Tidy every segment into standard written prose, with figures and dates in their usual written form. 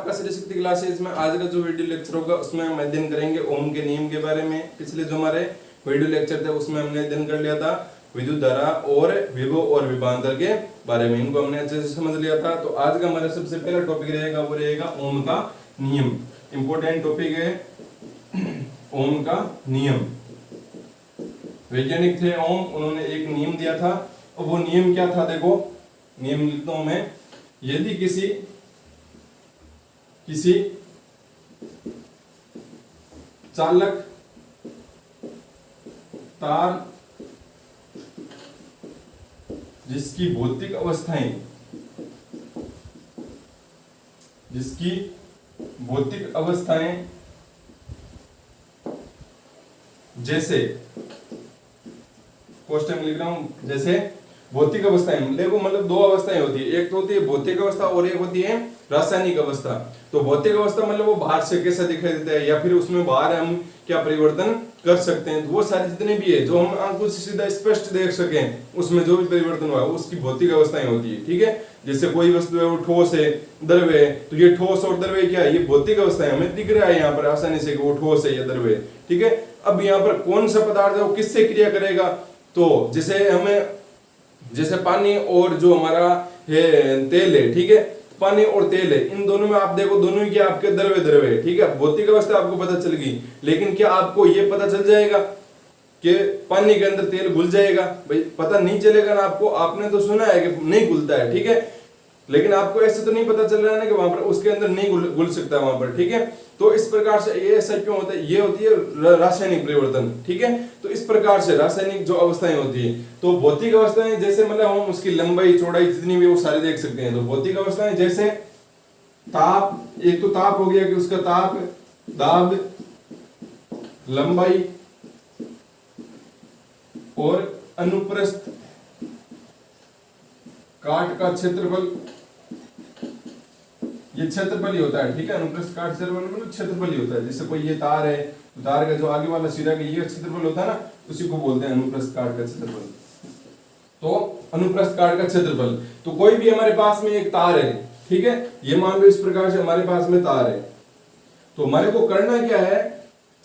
आपका श्री शक्ति क्लासेस में आज का जो वीडियो लेक्चर होगा उसमें हम अध्ययन करेंगे ओम के नियम के बारे में। पिछले जो हमारे वीडियो लेक्चर थे उसमें हमने अध्ययन कर लिया था विद्युत धारा और विभव और विभवांतर के बारे में, इनको हमने अच्छे से समझ लिया था। तो आज का हमारा सबसे पहला टॉपिक रहेगा वो रहेगा ओम का नियम। इंपॉर्टेंट टॉपिक है ओम का नियम। वैज्ञानिक थे ओम, उन्होंने एक नियम दिया था और वो नियम क्या था, देखो नियम लिखता हूं मैं। यदि किसी चालक तार जिसकी भौतिक अवस्थाएं जैसे क्वेश्चन में लिख रहा हूं, जैसे भौतिक अवस्थाएं, देखो मतलब दो अवस्थाएं होती है, एक तो होती है भौतिक अवस्था और एक होती है रासायनिक अवस्था। तो भौतिक अवस्था मतलब वो बाहर से कैसा दिखाई देता है या फिर उसमें बाहर हम क्या परिवर्तन कर सकते हैं, तो वो सारी जितने भी है जो हम आंखों से सीधा स्पष्ट देख सकें उसमें जो भी परिवर्तन हुआ है उसकी भौतिक अवस्थाएं होती है। ठीक है, जैसे कोई वस्तु है वो ठोस है, द्रव्य है, तो ये ठोस और द्रव्य क्या है, ये भौतिक अवस्थाएं हमें दिख रहा है यहाँ पर आसानी से कि वो ठोस है या द्रव्य है। ठीक है, अब यहाँ पर कौन सा पदार्थ है वो किससे क्रिया करेगा, तो जैसे पानी और जो हमारा है तेल है, ठीक है, पानी और तेल है, इन दोनों में आप देखो दोनों ही क्या आपके द्रव्य है। ठीक है, भौतिक अवस्था आपको पता चल गई, लेकिन क्या आपको ये पता चल जाएगा कि पानी के अंदर तेल घुल जाएगा? भाई पता नहीं चलेगा ना आपको, आपने तो सुना है कि नहीं घुलता है, ठीक है, लेकिन आपको ऐसे तो नहीं पता चल रहा है ना कि वहां पर उसके अंदर नहीं घुल सकता वहां पर। ठीक है, तो इस प्रकार से ये ऐसा क्यों होता है, ये होती है रासायनिक परिवर्तन। ठीक है, तो इस प्रकार से रासायनिक जो अवस्थाएं होती है, तो भौतिक अवस्थाएं जैसे मतलब हम उसकी लंबाई चौड़ाई जितनी भी वो सारे देख सकते हैं। तो भौतिक अवस्थाएं जैसे ताप, एक तो ताप हो गया कि उसका ताप, दाब, लंबाई और अनुप्रस्थ काट का क्षेत्रफल, ये क्षेत्रफल ही होता है। ठीक है, अनुप्रस्थ काट क्षेत्रफल मतलब क्षेत्रफल ही होता है। जैसे कोई ये तार है, तो तार का जो आगे वाला सिरा का ये क्षेत्रफल होता है ना, उसी को बोलते हैं अनुप्रस्थ काट का क्षेत्रफल। तो अनुप्रस्थ काट का क्षेत्रफल, तो कोई भी हमारे पास में एक तार है, ठीक है, ये मान लो इस प्रकार से हमारे पास में तार है, तो हमारे को करना क्या है,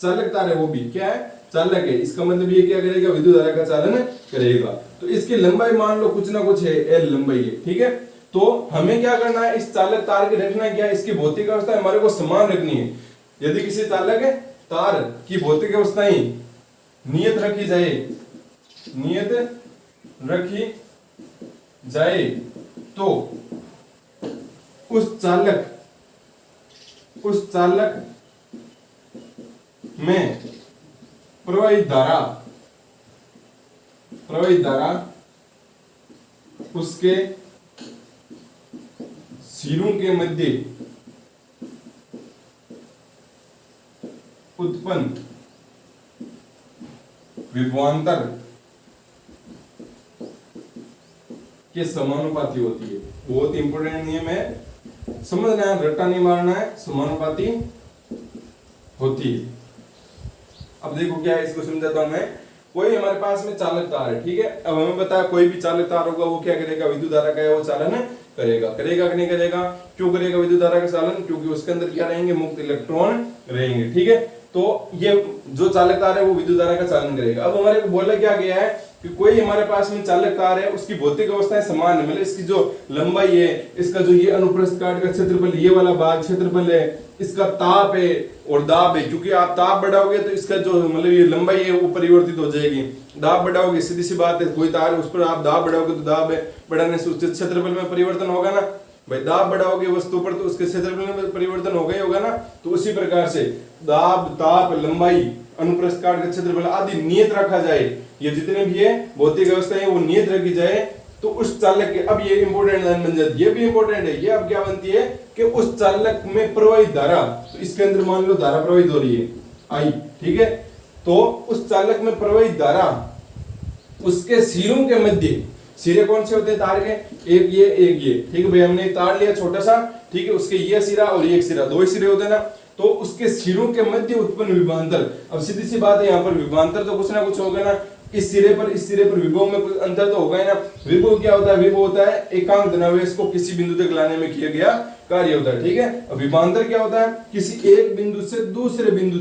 चालक तार है, वो भी क्या है, चालक है। इसका मतलब ये क्या करेगा, विद्युत धारा का चालन करेगा। तो इसकी लंबाई मान लो कुछ ना कुछ है, एल लंबाई है। ठीक है, तो हमें क्या करना है, इस चालक तार की रखना क्या है, इसकी भौतिक अवस्था हमारे को समान रखनी है। यदि किसी चालक तार की भौतिक अवस्थाएं नियत रखी जाए तो उस चालक में प्रवाहित धारा उसके सिरों के मध्य उत्पन्न विभवांतर के समानुपाती होती है। बहुत इंपॉर्टेंट नियम है, समझना है, रट्टा नहीं मारना है, समानुपाती होती है। अब देखो क्या है, इसको समझाता हूं मैं। कोई हमारे पास में चालक तार है, ठीक है, अब हमें बताया कोई भी चालक तार होगा वो क्या करेगा, विद्युत धारा का है वो चालन करेगा कि नहीं करेगा। क्यों करेगा विद्युत धारा का चालन, क्योंकि उसके अंदर क्या रहेंगे, मुक्त इलेक्ट्रॉन रहेंगे। ठीक है, तो ये जो चालक तार है वो विद्युत धारा का चालन करेगा। अब हमारे को बोला क्या गया है कि कोई हमारे पास में चालक तार है, उसकी भौतिक अवस्थाएं समान है, मतलब इसकी जो लंबाई है, इसका जो ये अनुप्रस्थ काट का क्षेत्रफल, ये वाला भाग क्षेत्रफल है, इसका ताप है और दाब है। क्योंकि आप ताप बढ़ाओगे तो इसका जो मतलब ये लंबाई है वो परिवर्तित हो जाएगी, दाब बढ़ाओगे, सीधी सी बात है, कोई तार है उस पर आप दाब बढ़ाओगे तो दाब बढ़ाने से उसके क्षेत्रफल में परिवर्तन होगा ना भाई, दाब बढ़ाओगे वस्तु पर तो उसके क्षेत्रफल में परिवर्तन होगा ही होगा ना। तो उसी प्रकार से दाब, ताप, लंबाई, अनुप्रस्थ काट का क्षेत्रफल आदि नियत रखा जाए, ये जितने भी है भौतिक अवस्था है वो नियत रखी जाए, तो उस चालक के, अब ये इंपॉर्टेंट लाइन बन जाती है, ये भी इंपॉर्टेंट है। ये अब क्या बनती है कि उस चालक में प्रवाहित धारा, तो इसके अंदर मान लो धारा प्रवाहित हो रही है आई, ठीक है, तो उस चालक में प्रवाहित धारा उसके सिरों के मध्य, सिरे कौन से होते हैं तार के, एक ये, ठीक है भाई, हमने एक तार लिया छोटा सा, ठीक है, उसके ये सिरा और ये सिरा, दो ही सिरे होते हैं ना, तो उसके सिरों के मध्य उत्पन्न विभवांतर। अब सीधी सी बात है, यहाँ पर विभवांतर तो कुछ ना कुछ होगा ना, इस सिरे पर विभव में कुछ अंतर तो होगा ही ना। विभव क्या होता है? विभव होता है एकांक धनावेश को किसी बिंदु तक लाने में किया गया कार्य होता है, ठीक है। अब विभवांतर क्या होता है? किसी एक बिंदु से दूसरे बिंदु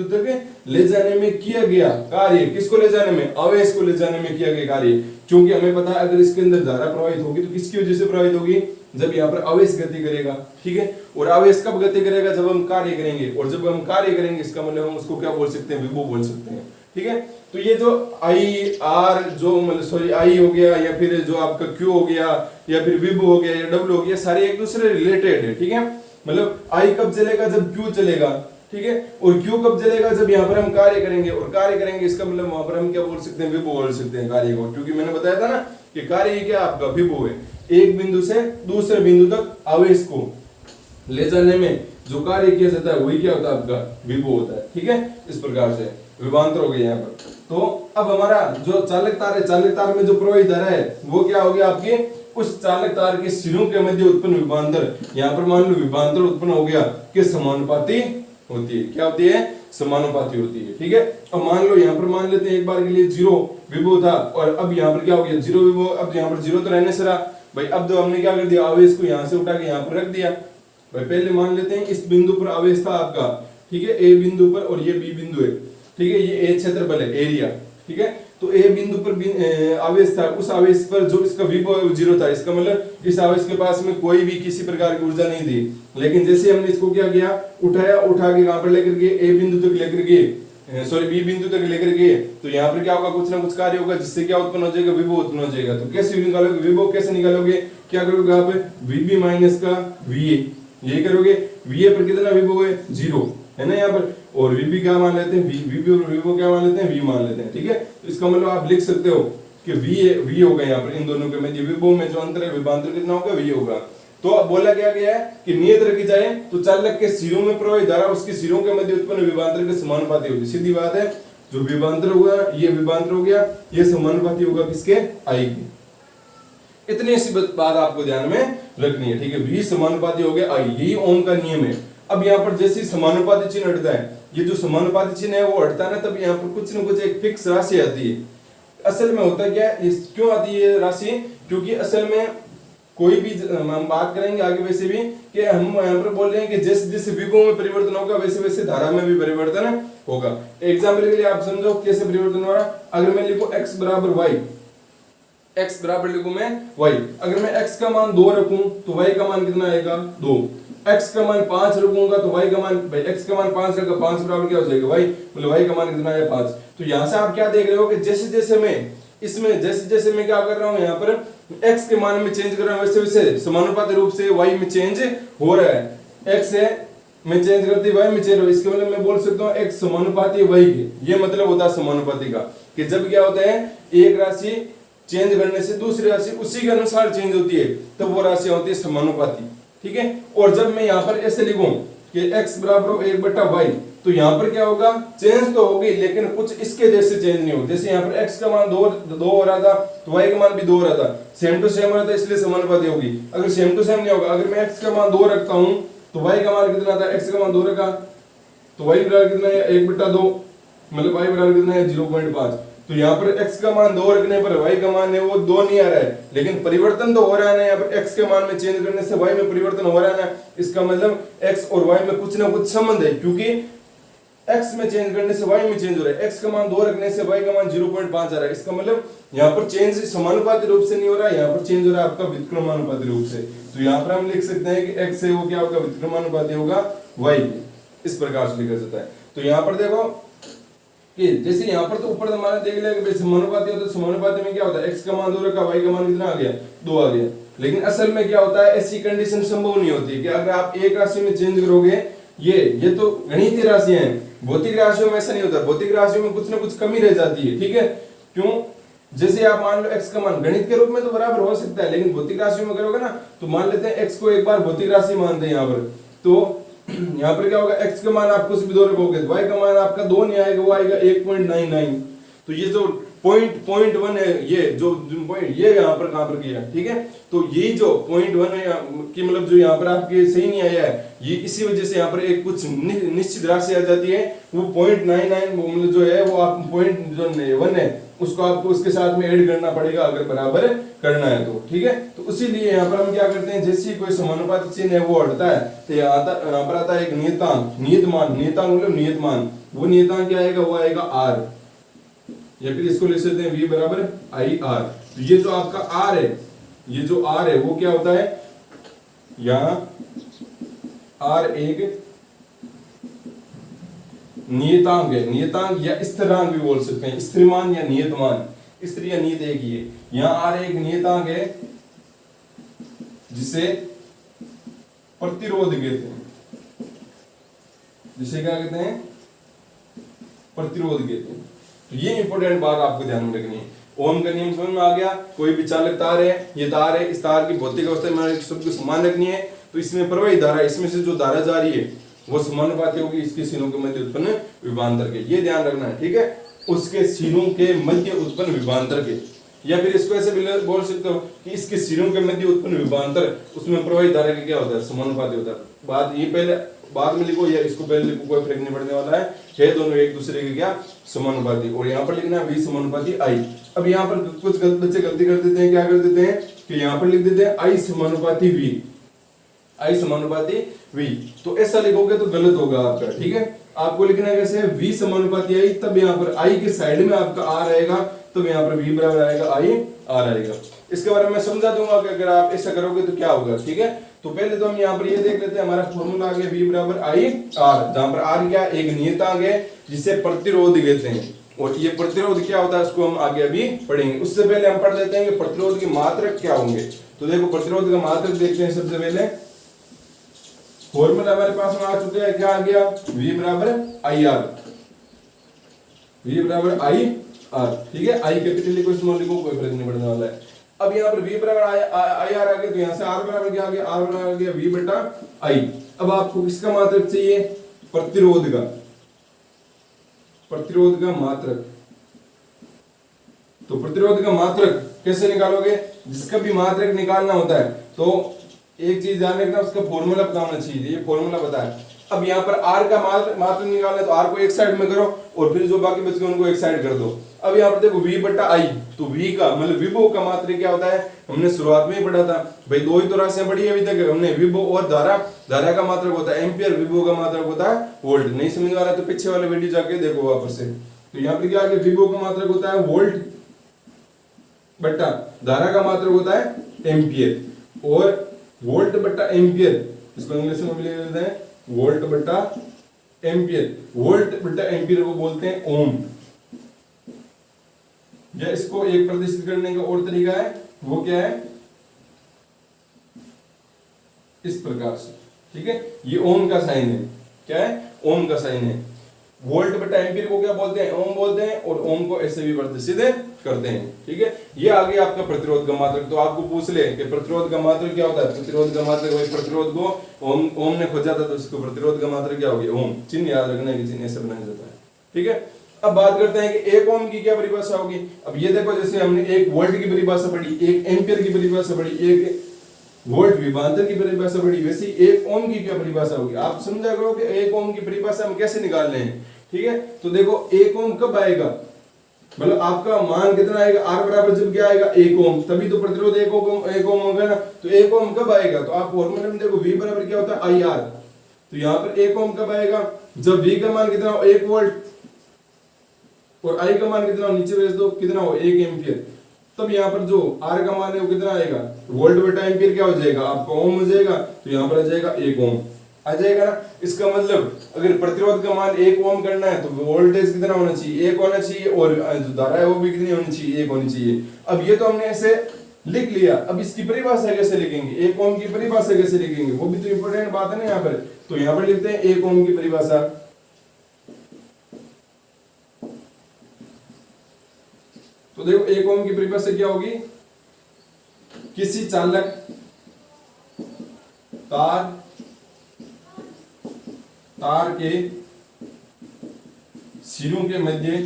तक ले जाने में किया गया कार्य। किसको ले जाने में? आवेश को ले जाने में किया गया कार्य। क्योंकि हमें पता है अगर इसके अंदर धारा प्रवाहित होगी तो किसकी वजह से प्रवाहित होगी? जब यहाँ पर आवेश गति करेगा, ठीक है। और आवेश कब गति करेगा? जब हम कार्य करेंगे, और जब हम कार्य करेंगे इसका मतलब हम उसको क्या बोल सकते हैं? विभव बोल सकते हैं, ठीक है। तो ये जो आई आर जो मतलब सॉरी आई हो गया या फिर जो आपका क्यू हो गया या फिर विभव हो गया या डब्ल्यू हो गया, सारे एक दूसरे रिलेटेड है, ठीक है। मतलब आई कब चलेगा? जब क्यू चलेगा, ठीक है। और क्यू कब चलेगा? जब यहाँ पर हम कार्य करेंगे, और कार्य करेंगे इसका मतलब वहां पर हम क्या बोल सकते हैं? विभव बोल सकते हैं कार्य को। क्योंकि मैंने बताया था ना कि कार्य क्या आपका विभव है, एक बिंदु से दूसरे बिंदु तक आवेश को ले जाने में जो कार्य किया जाता है वही क्या होता है? आपका विभव होता है, ठीक है। इस प्रकार से विभवांतर हो गया यहाँ पर। तो अब हमारा जो चालक तार है, चालक तार में जो प्रवाहित धारा है वो क्या हो गया? आपके उस चालक तार के सिरों के मध्य उत्पन्न विभवांतर। यहाँ पर मान लो विभवांतर उत्पन्न हो गया कि समानुपाती होती है। क्या होती है? समानुपाती होती है, ठीक है। अब मान लो यहाँ पर मान लेते हैं एक बार के लिए 0 विभव था, और अब यहाँ पर क्या हो गया? 0 विभव। अब यहाँ पर 0 तो रहने से रहा भाई। अब तो हमने क्या कर दिया? आवेश को यहाँ से उठा के यहाँ पर रख दिया भाई। पहले मान लेते हैं इस बिंदु पर आवेश था आपका, ठीक है, ए बिंदु पर, और ये बी बिंदु है, ठीक है। ये ए क्षेत्रफल है, एरिया, ठीक है। तो ए बिंदु पर आवेश था, उस आवेश पर जो इसका विभव 0 था, इसका मतलब इस आवेश के पास में कोई भी किसी प्रकार की ऊर्जा नहीं थी। लेकिन जैसे हमने इसको क्या किया? उठाया, उठा के कहां पर लेकर गए? ए बिंदु तक लेकर गए, सॉरी बी बिंदु तक लेकर गए। तो यहाँ पर क्या होगा? कुछ ना कुछ कार्य होगा जिससे क्या उत्पन्न हो जाएगा? विभव उत्पन्न हो जाएगा। तो कैसे निकालोगे विभव? कैसे निकालोगे? क्या करोगे आप? VB माइनस का VA, यही करोगे। VA पर कितना विभव है? 0 है ना यहाँ पर। और VB क्या मान लेते हैं? VB और विभव क्या मान लेते हैं? V मान लेते हैं, ठीक है। तो इसका मतलब आप लिख सकते हो कि V होगा यहाँ पर, इन दोनों के मध्य विभव में जो अंतर है विभवांतर कितना होगा? V होगा। तो अब बोला क्या गया है कि नियत रखी जाए तो चालक के सिरों में प्रवाहित धारा उसके सिरों के मध्य उत्पन्न विभवांतर के समानुपाती होगी। सीधी बात है, जो विभवांतर होगा ये विभवांतर हो गया, ये समानुपाती होगा किसके? I के। इतनी सी बात आपको ध्यान में रखनी है, ठीक है। V समानुपाती हो गया I, यही ओम का नियम है। अब यहाँ पर जैसे समानुपाती चिन्ह हटता है, ये जो समानुपाती चिन्ह है वो हटता है ना, तब यहाँ पर कुछ न कुछ एक फिक्स राशि आती है। असल में होता क्या है? क्यों आती है राशि? क्योंकि असल में कोई भी हम बात करेंगे आगे वैसे भी कि हम यहाँ पर बोल रहे हैं कि जैसे जैसे विभव में परिवर्तन होगा वैसे वैसे धारा में भी परिवर्तन होगा। एग्जाम्पल के लिए आप समझो कैसे परिवर्तन हो रहा है। अगर मैं लिखूं x बराबर y, x बराबर लिखूं मैं y, अगर मैं x का मान 2 रखूं तो y का मान कितना आएगा? 2। x का मान 5 रखूंगा तो y का मान, भाई x का मान 5 रखा, 5 बराबर क्या हो जाएगा? y, मतलब y का मान कितना है? 5। तो यहाँ से आप क्या देख रहे हो कि जैसे जैसे मैं इसमें जैसे जैसे मैं क्या कर रहा हूँ, यहाँ पर x के मान में चेंज कर रहा हूँ, वैसे वैसे समानुपाती रूप से y में चेंज हो रहा है। x है मैं चेंज करती y में चेंज हो रहा है। इसके मतलब मैं बोल सकता हूँ x समानुपाती y के। ये मतलब होता है समानुपाती का कि जब क्या होता है एक राशि चेंज करने से दूसरी राशि उसी के अनुसार चेंज होती है, तब वो राशि होती है समानुपाती, ठीक है। और जब मैं यहाँ पर ऐसे लिखूं कि x बराबर 1/y, तो यहाँ पर क्या होगा? चेंज तो होगी लेकिन कुछ इसके जैसे चेंज नहीं होगी। जैसे यहाँ पर x का मान 2 हो रहा था तो y का मान भी 2 हो रहा था, सेम टू सेम हो रहा था, इसलिए समानुपाती होगी। अगर सेम टू सेम नहीं होगा, अगर मैं x का मान 2 रखता हूँ तो y का मान कितना था? x का मान 2 रखा तो y बराबर कितना है? 1/2, मतलब y बराबर कितना है? 0.5। तो यहाँ पर x का मान 2 रखने पर y का मान है वो 2 नहीं आ रहा है, लेकिन परिवर्तन तो हो रहा है ना। यहाँ पर x के मान में चेंज करने से y में परिवर्तन हो रहा है ना। इसका मतलब x और y में कुछ ना कुछ संबंध है, क्योंकि x में चेंज करने से y में चेंज हो रहा है। x का मान 2 रखने से y का मान 0.5 आ रहा है। इसका मतलब यहाँ पर चेंज समानुपाती रूप से नहीं हो रहा है, यहाँ पर चेंज हो रहा है आपका व्युत्क्रमानुपाती रूप से। तो यहाँ पर हम लिख सकते हैं कि x है वो क्या होगा? व्युत्क्रमानुपाती होगा y। इस प्रकार से लिखा जाता है। तो यहाँ पर देखो कि जैसे यहाँ पर तो ऊपर हमारा देख लिया कि समानुपाती होता है, समानुपाती में क्या होता है? x का मान 2 रखा, y का मान कितना आ गया? 2 आ गया। लेकिन असल में क्या होता है? ऐसी कंडीशन संभव नहीं होती कि अगर आप एक राशि में चेंज करोगे, ये तो गणितीय राशियां हैं, भौतिक राशियों में ऐसा नहीं होता। भौतिक राशियों में कुछ ना कुछ कमी रह जाती है, ठीक है। क्यों? जैसे आप मान लो x का मान गणित के रूप में तो बराबर हो सकता है, लेकिन भौतिक राशियों में करोगे ना, तो मान लेते हैं x को एक बार भौतिक राशि मानते हैं यहाँ पर, तो यहाँ पर क्या होगा? x का मान आप कुछ भी 2 रखोगे तो y का मान आपका 2 नहीं आएगा, वो आएगा 1.99। तो ये जो पॉइंट पॉइंट वन है, ये जो पॉइंट ये यहाँ पर कहां पर किया, ठीक है। तो ये जो पॉइंट वन है कि मतलब जो यहाँ पर आपके सही नहीं आया है, ये इसी वजह से यहाँ पर एक कुछ निश्चित राशि आ जाती है, वो 0.99 वो मतलब जो है वो आप पॉइंट जो वन है उसको आपको उसके साथ में ऐड करना पड़ेगा अगर बराबर करना है तो, ठीक है। तो इसीलिए यहाँ पर हम क्या करते हैं, जैसे कोई समानुपाती चिन्ह है वो हटता है तो यहाँ पर आता है एक नियतांक, नियतमान, नियतांक मतलब नियतमान, वो नियतांक क्या आएगा, वो आएगा आर, या फिर इसको लिख सकते हैं v बराबर आई आर। तो ये जो आपका आर है, ये जो आर है वो क्या होता है, यहाँ आर एक नियतांक है, नियतांक या स्थिरांक भी बोल सकते हैं, स्थिरमान या नियतमान, स्थिर या नियत एक ही है। यहाँ आर एक नियतांक है जिसे प्रतिरोध कहते हैं, जिसे क्या कहते हैं, प्रतिरोध कहते हैं। तो ये इंपॉर्टेंट बात आपको ध्यान में रखनी है। ओम का नियम समझ में आ गया, कोई भी चालक तार है, ये तार है, इस तार की भौतिक अवस्था में सबको समान रखनी है, तो इसमें प्रवाहित धारा, इसमें से जो धारा जा रही है वो समानुपाती होगी इसके सिरों के मध्य उत्पन्न विभवांतर के, ये ध्यान रखना है, ठीक है, उसके सिरों के मध्य उत्पन्न विभवांतर के, या फिर इसको ऐसे भी बोल सकते हो कि इसके सिरों के मध्य उत्पन्न विभवांतर, उसमें प्रवाहित धारा के क्या होता है, समानुपाती होता है। बात ये पहले बाद में लिखो या इसको पहले लिखो, कोई फर्क नहीं पड़ने वाला है दोनों एक दूसरे के क्या समानुपाती, और यहाँ पर लिखना है v समानुपाती i। अब यहाँ पर कुछ बच्चे गलती कर देते हैं, क्या कर देते हैं कि यहाँ पर लिख देते हैं i समानुपाती v, i समानुपाती v, तो ऐसा लिखोगे तो गलत होगा आपका, ठीक है। आपको लिखना है कैसे, v समानुपाती i, तब यहाँ पर i के साइड में आपका r आएगा, तब यहाँ पर v बराबर आएगा i r आएगा। इसके बारे में समझा दूंगा कि अगर आप ऐसा करोगे तो क्या होगा, ठीक है। तो पहले तो हम यहाँ पर ये देख लेते हैं, हमारा फॉर्मूला आ गया v बराबर i r, जहां पर r क्या एक नियतांक है जिसे प्रतिरोध कहते हैं, और ये प्रतिरोध क्या होता है उसको हम आगे अभी पढ़ेंगे। उससे पहले हम पढ़ लेते हैं कि प्रतिरोध की मात्रक क्या होंगे। तो देखो प्रतिरोध का मात्रक देखते हैं। सबसे पहले फॉर्मूला हमारे पास में आ चुका है, क्या आ गया, v बराबर आई आर, v बराबर आई आर, ठीक है। आई कैपिटल लिखो, स्मॉल लिखो, कोई फर्क नहीं पड़ने वाला है। अब यहाँ पर v बराबर आई आर आ गया, तो यहाँ से r बराबर क्या आ गया, r बराबर आ गया v बटा आई। अब आपको किसका मात्रक चाहिए, प्रतिरोध का, प्रतिरोध का मात्रक। तो प्रतिरोध का मात्रक कैसे निकालोगे, जिसका भी मात्रक निकालना होता है तो एक चीज ध्यान रखना, उसका फॉर्मूला पता होना चाहिए, ये फॉर्मूला पता है। अब यहाँ पर r का मात्रक निकालना है तो r को एक साइड में करो और फिर जो बाकी बच गए उनको एक साइड कर दो। अब यहाँ पर देखो v बटा i, तो v का मतलब विभव का मात्रक क्या होता है, हमने शुरुआत में ही पढ़ा था भाई, दो ही तो राशियां पढ़ी अभी तक हमने, विभव और धारा, धारा का मात्रक होता है एम्पियर, विभव का मात्रक होता है वोल्ट। नहीं समझ आ रहा तो पीछे वाले वीडियो जाके देखो वापस से। तो यहाँ पर क्या आ गया, विभव का मात्रक होता है वोल्ट बटा धारा का मात्रक होता है एम्पियर, और वोल्ट बटा एम्पियर, इसको इंग्लिश में भी लिख देते हैं वोल्ट बटा एम्पियर, वोल्ट बटा एम्पियर को बोलते हैं ओम। या इसको एक प्रदर्शित करने का और तरीका है, वो क्या है, इस प्रकार से, ठीक है। ये ओम का साइन है, क्या है, ओम का साइन है। वोल्ट बटा एम्पियर को क्या बोलते हैं, ओम बोलते हैं, और ओम को ऐसे भी प्रदर्शित करते हैं, ठीक है। ये आ गया आपका प्रतिरोध का मात्रक। तो आपको पूछ ले कि प्रतिरोध का मात्रक क्या होता है, प्रतिरोध का मात्रक वही प्रतिरोध को ओम ने खोजा था तो उसको प्रतिरोध का मात्रक क्या हो गया, ओम। चिन्ह याद रखना है कि चिन्ह ऐसे बनाया जाता है, ठीक है। अब बात करते हैं कि एक ओम की क्या परिभाषा होगी। अब ये देखो, जैसे हमने एक वोल्ट की परिभाषा पढ़ी, एक एम्पियर की परिभाषा पढ़ी, एक वोल्ट विभवांतर की परिभाषा पढ़ी, वैसे एक ओम की क्या परिभाषा होगी। आप समझा करो कि एक ओम की परिभाषा हम कैसे निकाल रहे हैं, ठीक है। तो देखो एक ओम कब आएगा, मतलब आपका मान कितना आएगा, R बराबर जब क्या आएगा, 1 ओम, तभी तो प्रतिरोध 1 ओम होगा ना। तो 1 ओम कब आएगा, तो आप फॉर्मूले में देखो v बराबर क्या होता है आई आर। तो यहाँ पर 1 ओम कब आएगा, जब v का मान कितना हो, 1 वोल्ट, और I का मान कितना हो, नीचे भेज दो, कितना हो, 1 एम्पियर। तब यहाँ पर जो R का मान है वो कितना आएगा, वोल्ट बटा एम्पियर क्या हो जाएगा, आपका ओम हो जाएगा। तो यहाँ पर आ जाएगा 1 ओम आ जाएगा ना। इसका मतलब अगर प्रतिरोध का मान 1 ओम करना है तो वोल्टेज कितना होना चाहिए, 1 होना चाहिए, और जो धारा है वो भी कितनी होनी चाहिए, 1 होनी चाहिए। अब ये तो हमने ऐसे लिख लिया, अब इसकी परिभाषा कैसे लिखेंगे, 1 ओम की परिभाषा कैसे लिखेंगे, वो भी तो इंपॉर्टेंट बात है ना यहाँ पर। तो यहाँ पर लिखते हैं 1 ओम की परिभाषा। तो देखो 1 ओम की परिभाषा क्या होगी, किसी चालक तार के सिरों के मध्य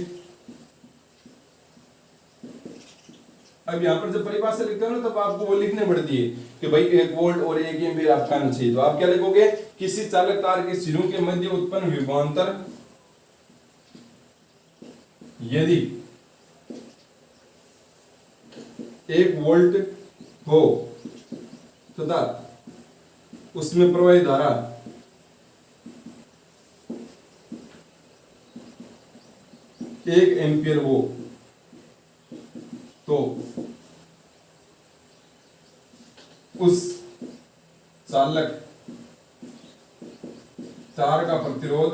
अब यहाँ पर जब परिभाषा लिखते हो ना तब आपको वो लिखने पड़ती है कि भाई 1 वोल्ट और 1 एम्पीयर आपका आना चाहिए। तो आप क्या लिखोगे, किसी चालक तार के सिरों के मध्य उत्पन्न विभवांतर यदि 1 वोल्ट हो तथा उसमें प्रवाहित धारा 1 एम्पीयर हो तो उस चालक तार का प्रतिरोध,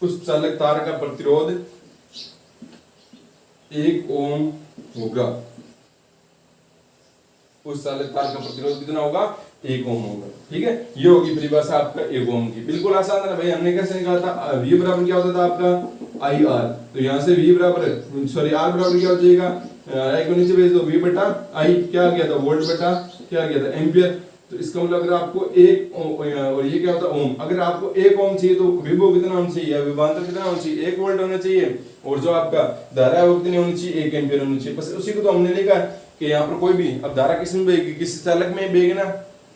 उस चालक तार का प्रतिरोध 1 ओम होगा। उस चालक तार का प्रतिरोध कितना होगा, 1 ओम होगा। ठीक है, ये होगी परिभाषा आपका 1 ओम की। बिल्कुल आसान है ना भाई। हमने कैसे निकाला था, V बराबर क्या होता था आपका IR, तो यहाँ से V बराबर R बराबर क्या हो जाएगा, I को नीचे भेज दो, V बटा I क्या आ गया था, वोल्ट बटा क्या आ गया था, एम्पियर। तो इसका मतलब अगर आपको 1 और ये क्या होता है ओम, अगर आपको 1 ओम चाहिए तो विभव कितना होना चाहिए, विभवांतर कितना होना चाहिए, 1 वोल्ट होना चाहिए, और जो आपका धारा है वो कितनी होनी चाहिए, 1 एम्पियर होनी चाहिए। बस उसी को तो हमने लिखा है कि यहाँ पर कोई भी अब धारा किस में बहेगी, किसी चालक में बहेगी ना,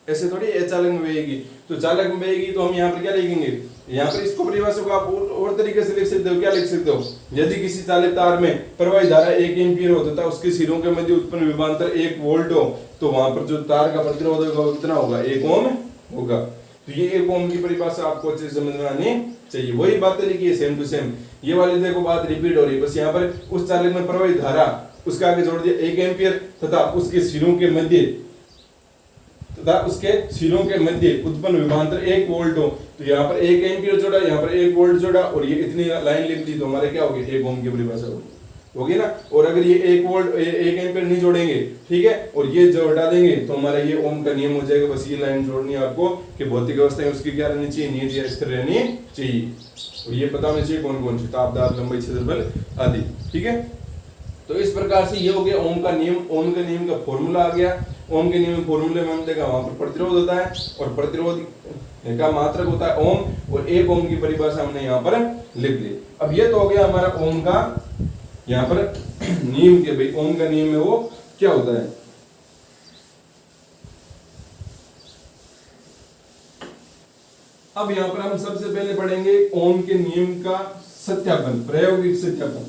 ऐसे थोड़ी चालक में बहेगी। तो चालक में बहेगी तो हम यहाँ पर क्या लिखेंगे, यहाँ पर इसको परिभाषा को आप और तरीके से लिख सकते हो। क्या लिख सकते हो, यदि किसी चालक तार में प्रवाहित धारा 1 एम्पीयर हो तथा उसके सिरों के मध्य उत्पन्न विभवांतर 1 वोल्ट हो तो वहां पर जो तार का प्रतिरोध होगा वो कितना होगा, 1 ओम होगा। तो ये 1 ओम की परिभाषा आपको अच्छे से समझ में आनी चाहिए। वही बातें लिखी है सेम टू सेम, ये वाली देखो बात रिपीट हो रही है। बस यहाँ पर उस चालक में प्रवाहित धारा उसका आगे जोड़ दिया 1 एम्पीयर तथा उसके सिरों के मध्य उत्पन्न विभवांतर 1 वोल्ट हो। तो यहाँ पर 1 एम्पीयर जोड़ा, यहाँ पर 1 वोल्ट जोड़ा और ये इतनी लाइन लिख दी तो हमारे क्या होगी, 1 ओम की परिभाषा होगी ना। और अगर ये 1 वोल्ट 1 एम्पीयर नहीं जोड़ेंगे, ठीक है, और ये जो हटा देंगे तो हमारा ये ओम का नियम हो जाएगा। बस ये लाइन जोड़नी है आपको कि भौतिक अवस्था में उसकी क्या रहनी चाहिए, नियत स्थिर रहनी चाहिए। और ये पता होना चाहिए कौन कौन सी, ताप दाब लंबाई क्षेत्रफल आदि। ठीक है, तो इस प्रकार से ये हो गया ओम का नियम। ओम के नियम का फॉर्मूला आ गया। ओम के नियम फॉर्मूले में हम देखा वहां पर प्रतिरोध होता है और प्रतिरोध का मात्रक होता है ओम, और 1 ओम की परिभाषा हमने यहाँ पर लिख दी। अब ये तो हो गया हमारा ओम का यहाँ पर नियम के, भाई ओम का नियम है वो क्या होता है। अब यहाँ पर हम सबसे पहले पढ़ेंगे ओम के नियम का सत्यापन, प्रायोगिक सत्यापन।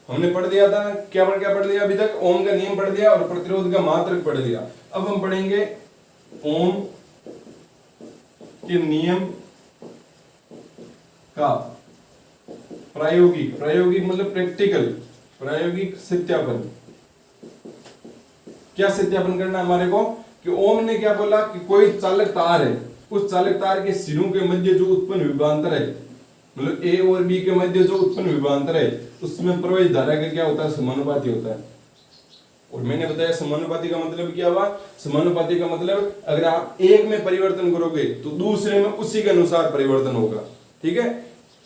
हमने पढ़ दिया था क्या पढ़ लिया अभी तक, ओम का नियम पढ़ लिया और प्रतिरोध का मात्रक पढ़ लिया। अब हम पढ़ेंगे ओम के नियम का प्रायोगिक मतलब प्रैक्टिकल, प्रायोगिक सत्यापन। क्या सत्यापन करना है हमारे को कि ओम ने क्या बोला कि कोई चालक तार है, उस चालक तार के सिरों के मध्य जो उत्पन्न विभवांतर है, मतलब ए और बी के मध्य जो उत्पन्न विभवांतर है उसमें प्रवाहित धारा का क्या होता है, समानुपाती होता है। और मैंने बताया समानुपाती का मतलब क्या हुआ, समानुपाती का मतलब अगर आप एक में परिवर्तन करोगे तो दूसरे में उसी के अनुसार परिवर्तन होगा। ठीक है,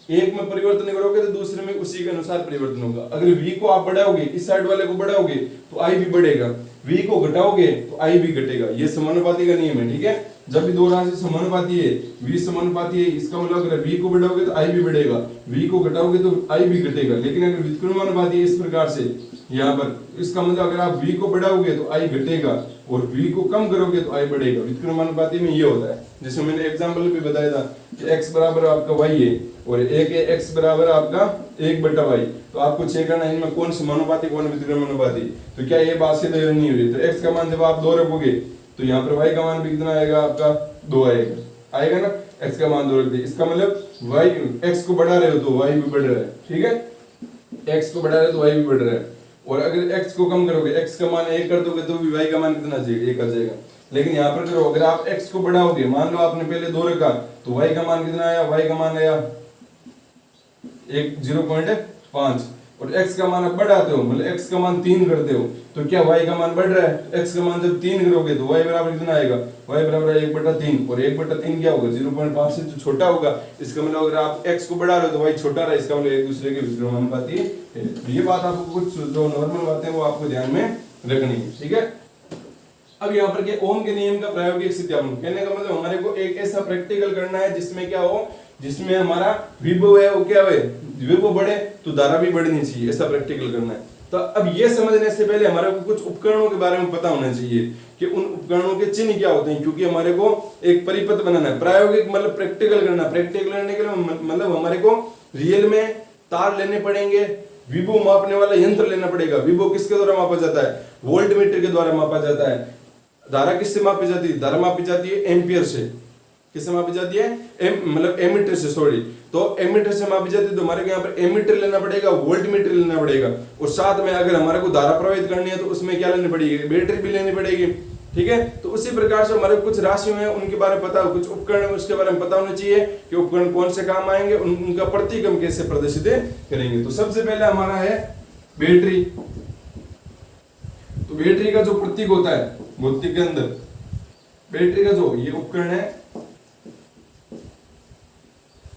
एक में परिवर्तन करोगे तो दूसरे में उसी के अनुसार परिवर्तन होगा। अगर v को आप बढ़ाओगे, इस साइड वाले को बढ़ाओगे तो i भी बढ़ेगा, v को घटाओगे तो i भी घटेगा। ये समानुपाती का नियम है। ठीक है, जब भी दो राशि समानुपाती है, v समानुपाती है, इसका मतलब अगर v को बढ़ाओगे तो i भी बढ़ेगा, v को घटाओगे तो i भी घटेगा। लेकिन अगर व्युत्क्रमानुपाती है इस प्रकार से यहाँ पर, इसका मतलब अगर आप v को बढ़ाओगे तो i घटेगा और v को कम करोगे तो i बढ़ेगा। व्युत्क्रमानुपाती में ये होता है। जैसे मैंने एग्जांपल भी बताया था कि x बराबर आपका y है और एक है x बराबर आपका 1/y, तो आपको चेक करना है इनमें कौन समानुपाती कौन व्युत्क्रमानुपाती। तो क्या ये बात सीधे नहीं हो रही, तो x का मान जब आप 2 रखोगे तो यहाँ पर y का मान भी कितना आएगा आपका 2 आएगा ना, x का मान 2 रख दिया। इसका मतलब y x को बढ़ा रहे हो तो y भी बढ़ रहा है। ठीक है, x को बढ़ा रहे हो तो y भी बढ़ रहा है। और अगर x को कम करोगे, x का मान 1 कर दोगे तो भी y का मान कितना जाएगा, 1 आ जाएगा। लेकिन यहाँ पर करो, अगर आप x को बढ़ाओगे, मान लो आपने पहले 2 रखा तो y का मान कितना आया, y का मान आया 0.5 और x का मान अब बढ़ाते हो, मतलब x का मान 3 करते हो तो क्या y का मान बढ़ रहा है। x का मान जब 3 करोगे तो y बराबर कितना आएगा, y बराबर 1/3 और 1/3 क्या होगा 0.5 से तो छोटा होगा। इसका मतलब अगर आप x को बढ़ा रहे हो तो y छोटा रहा, इसका मतलब एक दूसरे के व्युत्क्रमानुपाती है। ये बात आपको कुछ जो नॉर्मल बातें वो आपको ध्यान में रखनी है। ठीक है, अब यहाँ पर के ओम के नियम का प्रायोगिक सत्यापन कहने का मतलब हमारे को एक ऐसा प्रैक्टिकल करना है जिसमें क्या हो जिसमें हमारा विभव है वो क्या है, विभव बढ़े तो धारा भी बढ़नी चाहिए, ऐसा प्रैक्टिकल करना है। तो अब ये समझने से पहले हमारे को कुछ उपकरणों के बारे में पता होना चाहिए कि उन उपकरणों के चिन्ह क्या होते हैं, क्योंकि हमारे को एक परिपथ बनाना है, प्रायोगिक मतलब प्रैक्टिकल करना। प्रैक्टिकल करने के लिए मतलब हमारे को रियल में तार लेने पड़ेंगे, विभव मापने वाला यंत्र लेना पड़ेगा। विभव किसके द्वारा मापा जाता है, वोल्ट मीटर के द्वारा मापा जाता है। धारा किससे मापी जाती है, धारा मापी जाती है एम्पियर से। किससे मापी जाती है, मतलब एमीटर से, सॉरी, तो एमीटर से मापी जाती है। तो हमारे को यहाँ पर एमीटर लेना पड़ेगा, वोल्ट मीटर लेना पड़ेगा, और साथ में अगर हमारे को धारा प्रवाहित करनी है तो उसमें क्या लेनी पड़ेगी, बैटरी भी लेनी पड़ेगी। ठीक है, तो उसी प्रकार से हमारे कुछ राशियां हैं उनके बारे में पता, कुछ उपकरण है उसके बारे में पता होना चाहिए कि उपकरण कौन से काम आएंगे, उनका प्रतीक हम कैसे प्रदर्शित करेंगे। तो सबसे पहले हमारा है बैटरी। तो बैटरी का जो प्रतीक होता है भौतिक के अंदर, बैटरी का जो ये उपकरण है,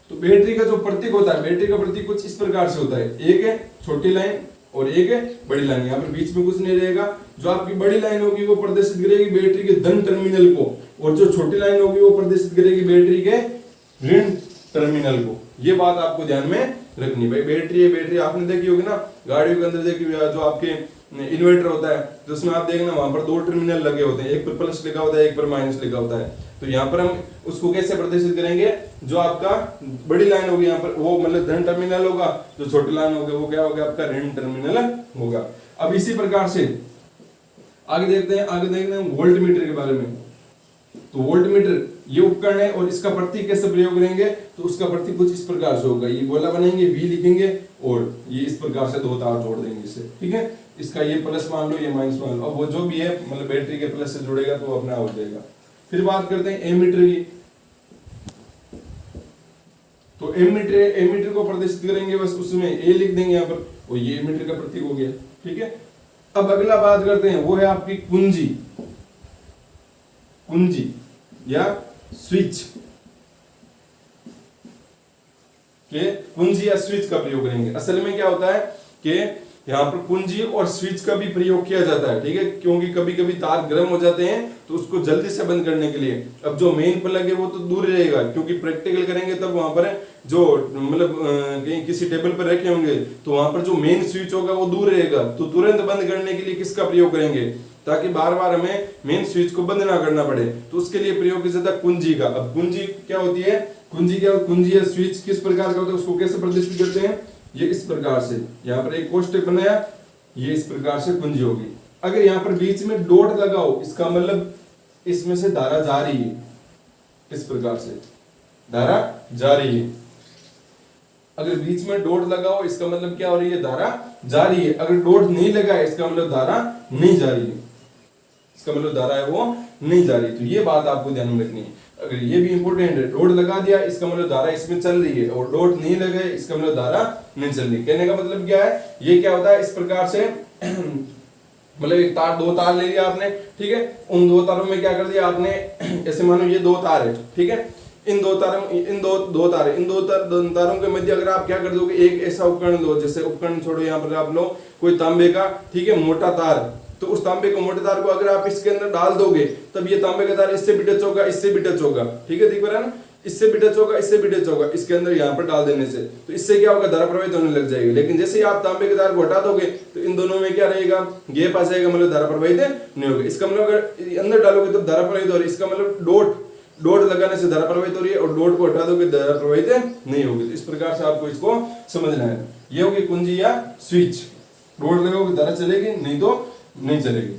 तो बैटरी का जो प्रतीक होता है, बैटरी का प्रतीक कुछ इस प्रकार से होता है, एक है छोटी लाइन और एक है बड़ी लाइन। यहाँ पर बीच में कुछ नहीं रहेगा। जो आपकी बड़ी लाइन होगी वो प्रदर्शित करेगी बैटरी के धन टर्मिनल को, और जो छोटी लाइन होगी वो प्रदर्शित करेगी बैटरी के ऋण टर्मिनल को। ये बात आपको ध्यान में रखनी। भाई बैटरी है, बैटरी आपने देखी होगी ना गाड़ियों के अंदर, देखी जो आपके इन्वर्टर होता है तो उसमें आप देखना वहां पर दो टर्मिनल लगे होते हैं, एक पर प्लस लिखा होता है, एक पर माइनस लिखा होता है। तो यहाँ पर हम उसको कैसे प्रदर्शित करेंगे, जो आपका बड़ी लाइन होगी यहाँ पर वो मतलब धन टर्मिनल होगा, जो छोटी लाइन होगी वो क्या होगा, आपका ऋण टर्मिनल होगा। अब इसी प्रकार से आगे देखते हैं वोल्ट मीटर के बारे में। तो वोल्ट मीटर ये उपकरण है और इसका प्रतीक कैसे प्रयोग करेंगे, तो उसका प्रतीक कुछ इस प्रकार से होगा। ये गोला बनाएंगे, वी लिखेंगे और ये इस प्रकार से दो तार जोड़ देंगे इससे। ठीक है, इसका ये प्लस मान लो, ये माइनस मान लो। अब वो जो भी है मतलब बैटरी के प्लस से जुड़ेगा तो अपना हो जाएगा। फिर बात करते हैं एमीटर की। तो एमीटर को प्रदर्शित करेंगे, बस उसमें ए लिख देंगे यहाँ पर, और ये एमीटर का प्रतीक हो गया। ठीक है, अब अगला बात करते हैं वो है आपकी कुंजी या स्विच के, कुंजी या स्विच का प्रयोग करेंगे। असल में क्या होता है कि यहाँ पर कुंजी और स्विच का भी प्रयोग किया जाता है। ठीक है, क्योंकि कभी कभी तार गर्म हो जाते हैं तो उसको जल्दी से बंद करने के लिए। अब जो मेन प्लग है वो तो दूर रहेगा, क्योंकि प्रैक्टिकल करेंगे तब वहां पर जो मतलब कहीं किसी टेबल पर रखे होंगे तो वहां पर जो मेन स्विच होगा वो दूर रहेगा। तो तुरंत बंद करने के लिए किसका प्रयोग करेंगे, ताकि बार बार हमें मेन स्विच को बंद ना करना पड़े, तो उसके लिए प्रयोग किया जाता है कुंजी का। अब कुंजी क्या होती है, कुंजी या स्विच किस प्रकार का होता है, उसको कैसे प्रदर्शित करते हैं, ये इस प्रकार से। यहाँ पर एक कोष्टक बनाया, ये इस प्रकार से कुंजी होगी। अगर यहाँ पर बीच में डॉट लगाओ, इसका मतलब इसमें से धारा जा रही है, इस प्रकार से धारा जा रही है। अगर बीच में डॉट लगाओ इसका मतलब क्या हो रही है, धारा जा रही है। अगर डॉट नहीं लगा है इसका मतलब धारा नहीं जा रही है, इसका मतलब धारा है वो नहीं जा रही। तो ये बात आपको ध्यान में रखनी है। अगर ये भी इंपॉर्टेंट है, डॉट लगा दिया इसका मतलब धारा इसमें चल रही है, और डॉट नहीं लगे इसका मतलब धारा नहीं चल रही। कहने का मतलब क्या है, ये क्या होता है इस प्रकार से मतलब एक तार, दो तार ले लिया आपने। ठीक है, उन दो तारों में क्या कर दिया आपने, ऐसे मानो ये दो तार है। ठीक है, इन दो तारों के मध्य अगर आप क्या कर दोगे, एक ऐसा उपकरण लो, जैसे उपकरण छोड़ो, यहाँ पर आप लो कोई तांबे का, ठीक है, मोटा तार। तो उस तांबे को, मोटे तार को अगर आप इसके अंदर डाल दोगे तब ये तांबे का तार इससे भी टच होगा, इससे भी टच होगा। ठीक है, देख पा रहे हैं ना, इससे भी टच होगा, इससे भी टच होगा, इसके अंदर यहाँ पर डाल देने से। तो इससे क्या होगा, धारा प्रवाहित होने लग जाएगी। लेकिन जैसे ही आप तांबे के तार को हटा दोगे तो इन दोनों में क्या रहेगा, गैप आ जाएगा, मतलब धारा प्रवाहित नहीं होगी। इसका मतलब अगर अंदर डालोगे तब धारा प्रवाहित हो रही है, इसका मतलब डॉट लगाने से धारा प्रवाहित हो रही है, और डॉट को हटा दोगे धारा प्रवाहित नहीं होगी। तो इस प्रकार से आपको इसको समझना है। ये होगी कुंजी या स्विच। डॉट लगाओगे धारा चलेगी, नहीं तो नहीं चलेगी।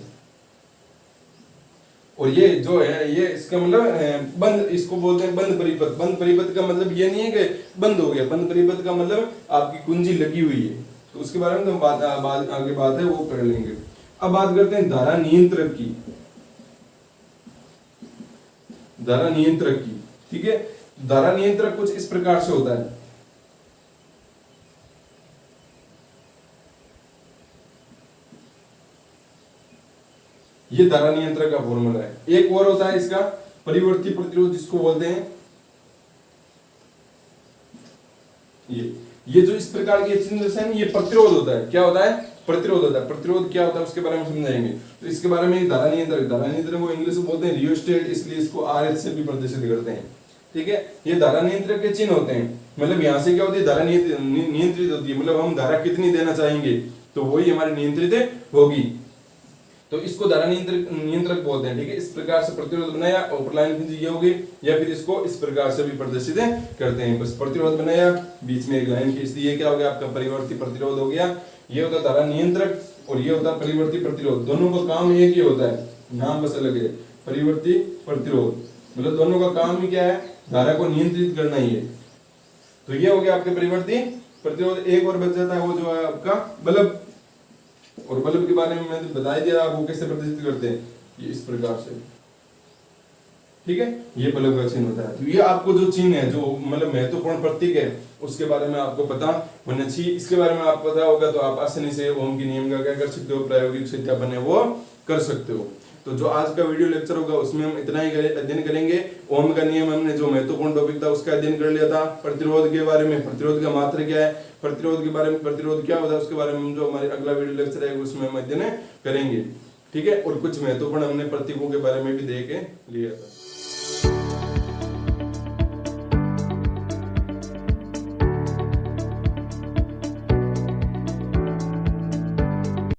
और ये जो है ये इसका मतलब बंद, इसको बोलते हैं बंद परिपथ। बंद परिपथ का मतलब ये नहीं है कि बंद हो गया, बंद परिपथ का मतलब आपकी कुंजी लगी हुई है। तो उसके बारे में तो आगे बात है वो कर लेंगे। अब बात करते हैं धारा नियंत्रक की। धारा नियंत्रक की, ठीक है, धारा नियंत्रक कुछ इस प्रकार से होता है। ये धारा नियंत्रक का फॉर्मूला है। एक और होता है इसका परिवर्ती प्रतिरोध, जिसको बोलते हैं ये जो इस प्रकार के चिन्ह से ये प्रतिरोध होता है। क्या होता है, प्रतिरोध होता है। प्रतिरोध क्या होता है उसके बारे में समझाएंगे। तो इसके बारे में धारा नियंत्रक को इंग्लिश में बोलते हैं रियोस्टेट, इसलिए इसको आरएच से भी प्रदर्शित करते हैं। ठीक है। ये धारा नियंत्रक के चिन्ह होते हैं, मतलब यहाँ से क्या होती है, धारा नियंत्रित होती है, मतलब हम धारा कितनी देना चाहेंगे तो वही हमारी नियंत्रित होगी, तो इसको धारा नियंत्रक बोलते हैं, ठीक है। इस प्रकार से प्रतिरोध बनाया, ऊपर लाइन खींची ये होगी, या फिर इसको इस प्रकार से भी प्रदर्शित करते हैं। बस प्रतिरोध बनाया, बीच में एक लाइन खींच दी, ये क्या हो गया आपका परिवर्ती प्रतिरोध हो गया। ये होता है धारा नियंत्रक और ये होता है परिवर्ती प्रतिरोध। दोनों का काम एक ही होता है, नाम बस अलग है, परिवर्ती प्रतिरोध, मतलब दोनों का काम ही क्या है, धारा को नियंत्रित करना ही है। तो ये हो गया आपके परिवर्ती प्रतिरोध। एक और बच जाता है वो जो है आपका बल्ब, और बल्ब के बारे में मैंने बता दिया आपको कैसे प्रदर्शित करते हैं, ये इस प्रकार से, ठीक है। ये बल्ब का चिन्ह होता है। तो ये आपको जो चिन्ह है, जो मतलब महत्वपूर्ण प्रतीक है, उसके बारे में आपको पता होना चाहिए। इसके बारे में आपको पता होगा तो आप आसानी से ओम के नियम का क्या कर सकते हो, प्रायोगिक सत्यापन है वो कर सकते हो। तो जो आज का वीडियो लेक्चर होगा उसमें हम इतना ही अध्ययन करेंगे। ओम का नियम हमने जो महत्वपूर्ण टॉपिक था उसका अध्ययन कर लिया था। प्रतिरोध के बारे में, प्रतिरोध का मात्रा क्या है, प्रतिरोध के बारे में, प्रतिरोध क्या होता है उसके बारे में जो हमारे अगला वीडियो लेक्चर है उसमें हम अध्ययन करेंगे, ठीक है। और कुछ महत्वपूर्ण हमने प्रतीकों के बारे में भी देख लिया था।